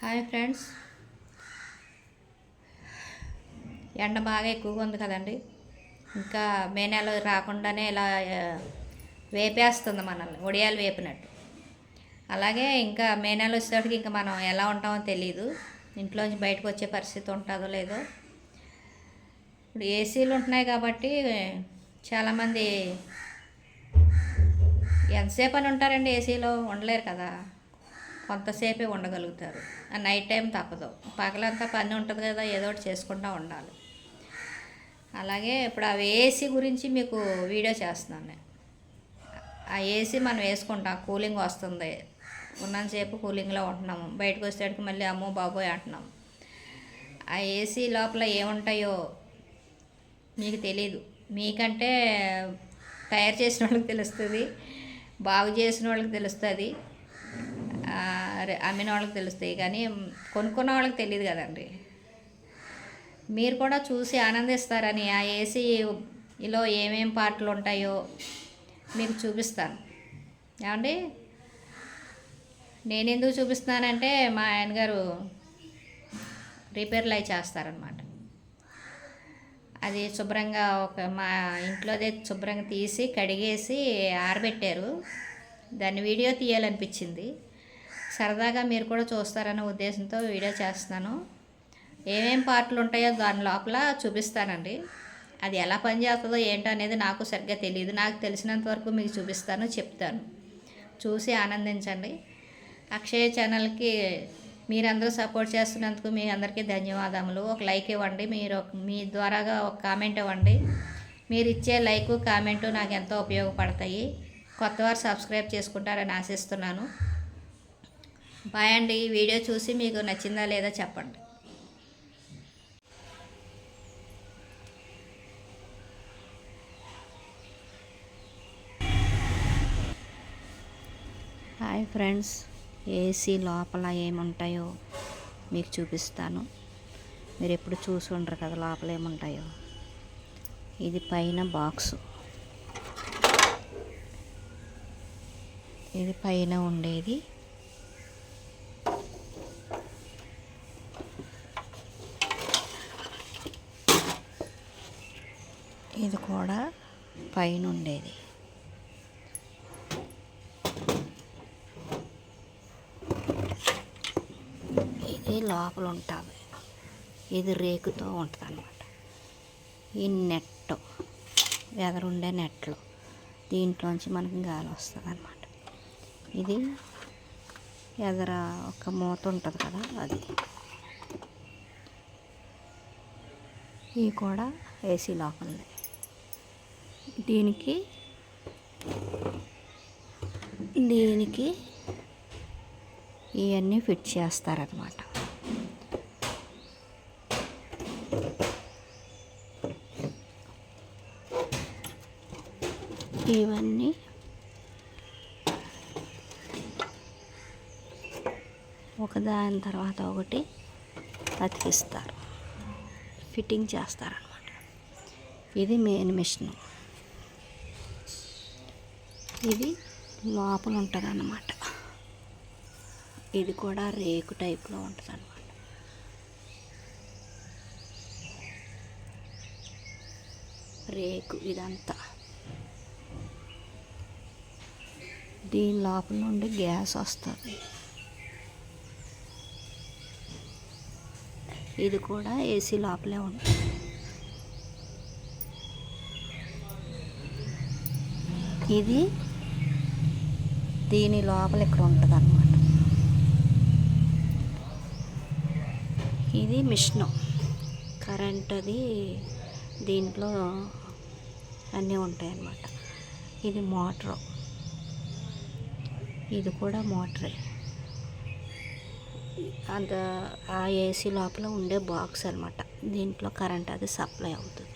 Hi friends, ఎండ బాగా ఎక్కువగా ఉంది కదండి. ఇంకా మే నెల రాకుండానే ఇలా వేపేస్తుంది మనల్ని, ఒడియాలు వేపినట్టు. అలాగే ఇంకా మే నెల వచ్చేటప్పటికి ఇంకా మనం ఎలా ఉంటామో తెలియదు. ఇంట్లోంచి బయటకు వచ్చే పరిస్థితి ఉంటుందో లేదో. ఇప్పుడు ఏసీలు ఉంటున్నాయి కాబట్టి చాలామంది ఎంతసేపు అని ఉంటారండి, ఏసీలో ఉండలేరు కదా, కొంతసేపే ఉండగలుగుతారు. నైట్ టైం తప్పదు, పగలంతా పని ఉంటుంది కదా, ఏదో ఒకటి చేసుకుంటూ ఉండాలి. అలాగే ఇప్పుడు ఆ ఏసీ గురించి మీకు వీడియో చేస్తున్నాను నేను. ఆ ఏసీ మనం వేసుకుంటాం, కూలింగ్ వస్తుంది, ఉన్నంతసేపు కూలింగ్లో ఉంటున్నాము, బయటకు వచ్చేటికి మళ్ళీ అమ్మో బాబోయ్ అంటున్నాము. ఆ ఏసీ లోపల ఏముంటాయో మీకు తెలీదు. మీకంటే తయారు చేసిన వాళ్ళకి తెలుస్తుంది, బాగు చేసిన వాళ్ళకి తెలుస్తుంది, అమ్మిన వాళ్ళకి తెలుస్తాయి, కానీ కొనుక్కున్న వాళ్ళకి తెలియదు కదండి. మీరు కూడా చూసి ఆనందిస్తారని ఆ ఏసీలో ఏమేం పార్ట్లు ఉంటాయో మీకు చూపిస్తాను. ఏమండి, నేను ఎందుకు చూపిస్తున్నానంటే మా ఆయనగారు రిపేర్లు అవి చేస్తారనమాట. అది శుభ్రంగా మా ఇంట్లోదే శుభ్రంగా తీసి కడిగేసి ఆరబెట్టారు. దాన్ని వీడియో తీయాలనిపించింది. సరదాగా మీరు కూడా చూస్తారనే ఉద్దేశంతో వీడియో చేస్తున్నాను. ఏమేం పార్ట్లు ఉంటాయో దాని లోపల చూపిస్తానండి. అది ఎలా పనిచేస్తుందో ఏంటో అనేది నాకు సరిగ్గా తెలియదు. నాకు తెలిసినంత వరకు మీకు చూపిస్తాను, చెప్తాను. చూసి ఆనందించండి. అక్షయ ఛానల్కి మీరందరూ సపోర్ట్ చేస్తున్నందుకు మీ అందరికీ ధన్యవాదములు. ఒక లైక్ ఇవ్వండి, మీ ద్వారాగా ఒక కామెంట్ ఇవ్వండి. మీరు ఇచ్చే లైకు కామెంటు నాకు ఎంతో ఉపయోగపడతాయి. కొత్తవారు సబ్స్క్రైబ్ చేసుకుంటారని ఆశిస్తున్నాను. బాయ్ అండి. ఈ వీడియో చూసి మీకు నచ్చిందా లేదా చెప్పండి. హాయ్ ఫ్రెండ్స్, ఏసీ లోపల ఏముంటాయో మీకు చూపిస్తాను. మీరు ఎప్పుడు చూసి ఉండరు కదా లోపల ఏముంటాయో. ఇది పైన బాక్సు, ఇది పైన ఉండేది. ఇది కూడా పైన ఉండేది. ఇది లోపల ఉంటుంది. ఇది రేకుతో ఉంటుంది అన్నమాట. ఈ నెట్, ఎదరుండే నెట్లో దీంట్లోంచి మనకి గాలి వస్తుంది అన్నమాట. ఇది ఎదర ఒక మూత ఉంటుంది కదా, అది. ఇవి కూడా ఏసీ లోపలనే. దీనికి ఇవన్నీ ఫిట్ చేస్తారనమాట. ఇవన్నీ ఒకదాని తర్వాత ఒకటి అతికిస్తారు, ఫిట్టింగ్ చేస్తారనమాట. ఇది మెయిన్ మిషన్. ఇది లోపల ఉంటుంది అన్నమాట. ఇది కూడా రేకు టైప్లో ఉంటుంది అన్నమాట. రేకు ఇదంతా. దీని లోపల నుండి గ్యాస్ వస్తుంది. ఇది కూడా ఏసీ లోపలే ఉంటుంది. ఇది దీని లోపల ఇక్కడ ఉంటుంది అన్నమాట. ఇది మిషను, కరెంటుది. దీంట్లో అన్నీ ఉంటాయి అన్నమాట. ఇది మోటరు, ఇది కూడా మోటరే. ఆ ఏసీ లోపల ఉండే బాక్స్ అన్నమాట. దీంట్లో కరెంట్ అది సప్లై అవుతుంది.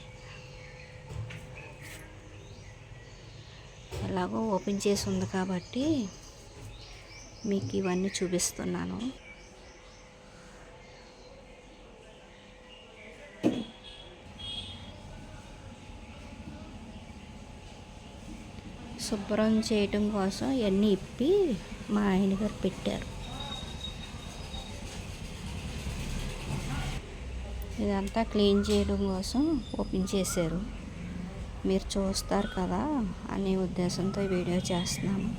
ఎలాగో ఓపెన్ చేసి ఉంది కాబట్టి మీకు ఇవన్నీ చూపిస్తున్నాను. శుభ్రం చేయటం కోసం ఇవన్నీ ఇప్పి మా ఆయన గారు పెట్టారు. ఇదంతా క్లీన్ చేయడం కోసం ఓపెన్ చేశారు. మీరు చూస్తారు కదా అనే ఉద్దేశంతో ఈ వీడియో చేస్తున్నాను.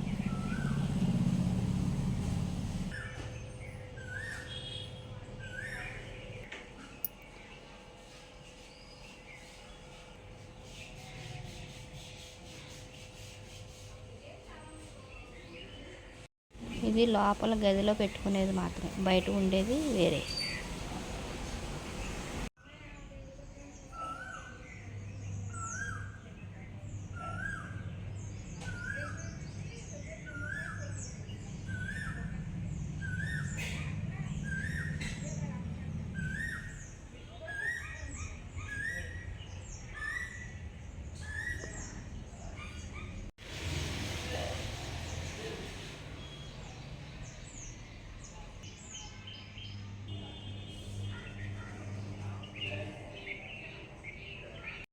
ఇది లోపల గదిలో పెట్టుకునేది మాత్రమే, బయట ఉండేది వేరే.